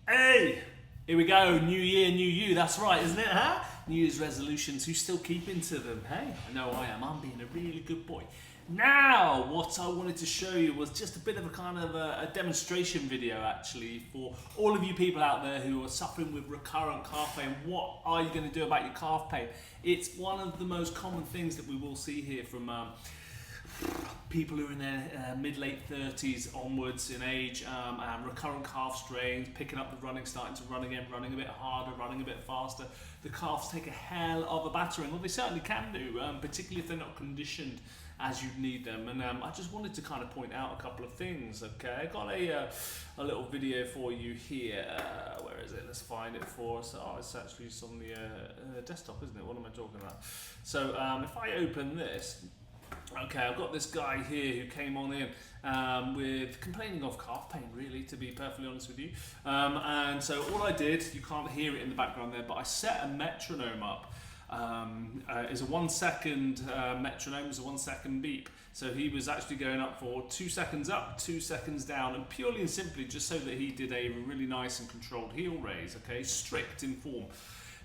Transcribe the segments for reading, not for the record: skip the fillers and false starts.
Hey, here we go. New year, new you. That's right, isn't it, huh? New Year's resolutions. Who's still keeping to them? Hey, I know I am. I'm being a really good boy. Now, what I wanted to show you was just a bit of a kind of a demonstration video, actually, for all of you people out there who are suffering with recurrent calf pain. What are you going to do about your calf pain? It's one of the most common things that we will see here from people who are in their mid-late 30s onwards in age, and recurrent calf strains, picking up the running, starting to run again, running a bit harder, running a bit faster. The calves take a hell of a battering. Well, they certainly can do, particularly if they're not conditioned as you'd need them. And I just wanted to kind of point out a couple of things. Okay, I got a little video for you here. Where is it? Let's find it for us. Oh, it's actually on the desktop, isn't it? What am I talking about? So if I open this, okay, I've got this guy here who came on in with complaining of calf pain, really, to be perfectly honest with you. And so all I did, you can't hear it in the background there, but I set a metronome up. It's a 1 second metronome, it's a 1 second beep. So he was actually going up for 2 seconds up, 2 seconds down, and purely and simply just so that he did a really nice and controlled heel raise, okay, strict in form.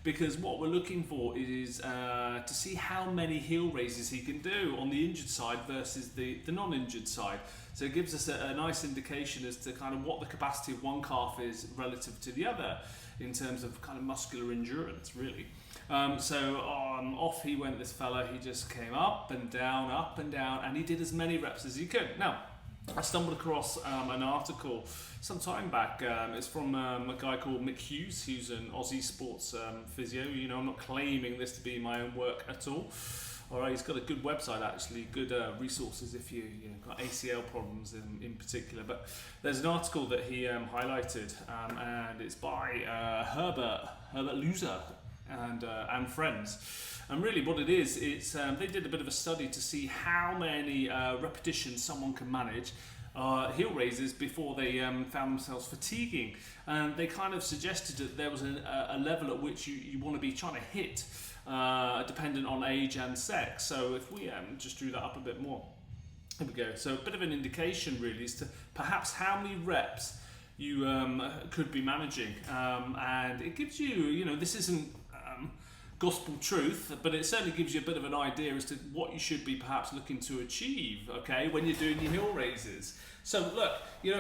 Because what we're looking for is to see how many heel raises he can do on the injured side versus the non-injured side. So it gives us a nice indication as to kind of what the capacity of one calf is relative to the other in terms of kind of muscular endurance, really. So off he went, this fella. He just came up and down, and he did as many reps as he could. Now, I stumbled across an article some time back. It's from a guy called Mick Hughes, who's an Aussie sports physio. You know, I'm not claiming this to be my own work at all. All right, he's got a good website, actually, good resources if you got ACL problems in particular. But there's an article that he highlighted, and it's by Herbert Loser and friends. And really what it is, it's they did a bit of a study to see how many repetitions someone can manage heel raises before they found themselves fatiguing. And they kind of suggested that there was a level at which you want to be trying to hit, dependent on age and sex. So if we just drew that up a bit more, here we go. So a bit of an indication really as to perhaps how many reps you could be managing. And it gives you, this isn't gospel truth, but it certainly gives you a bit of an idea as to what you should be perhaps looking to achieve, okay, when you're doing your heel raises. So look,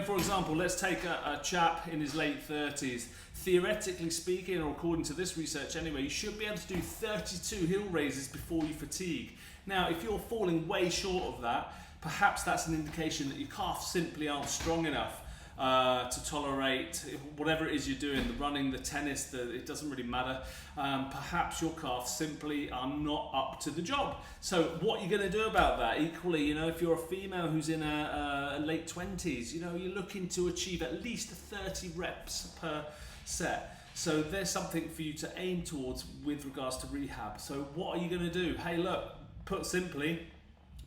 for example, let's take a chap in his late 30s. Theoretically speaking, or according to this research anyway, you should be able to do 32 heel raises before you fatigue. Now, if you're falling way short of that, perhaps that's an indication that your calves simply aren't strong enough to tolerate whatever it is you're doing, the running, the tennis, it doesn't really matter. Perhaps your calves simply are not up to the job. So what are you going to do about that? Equally, if you're a female who's in a late 20s, you're looking to achieve at least 30 reps per set. So there's something for you to aim towards with regards to rehab. So what are you going to do? Hey, look, put simply,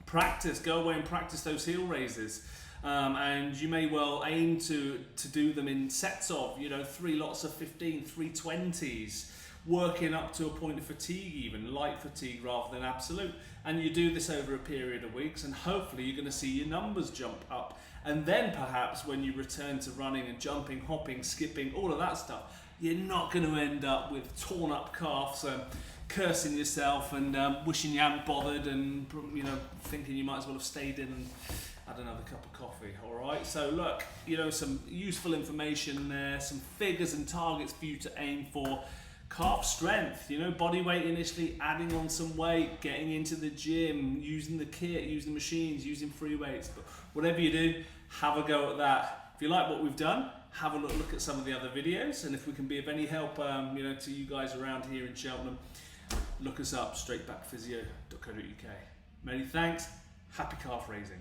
practice. Go away and practice those heel raises. And you may well aim to do them in sets of 3 lots of 15, 320s, working up to a point of fatigue, even light fatigue rather than absolute. And you do this over a period of weeks, and hopefully you're going to see your numbers jump up. And then perhaps when you return to running and jumping, hopping, skipping, all of that stuff, you're not going to end up with torn up calves, cursing yourself and wishing you hadn't bothered, and thinking you might as well have stayed in and had another cup of coffee. All right, so look, some useful information there, some figures and targets for you to aim for. Calf strength, body weight initially, adding on some weight, getting into the gym, using the kit, using the machines, using free weights. But whatever you do, have a go at that. If you like what we've done, have a look at some of the other videos, and if we can be of any help to you guys around here in Cheltenham, look us up, straightbackphysio.co.uk. Many thanks, happy calf raising.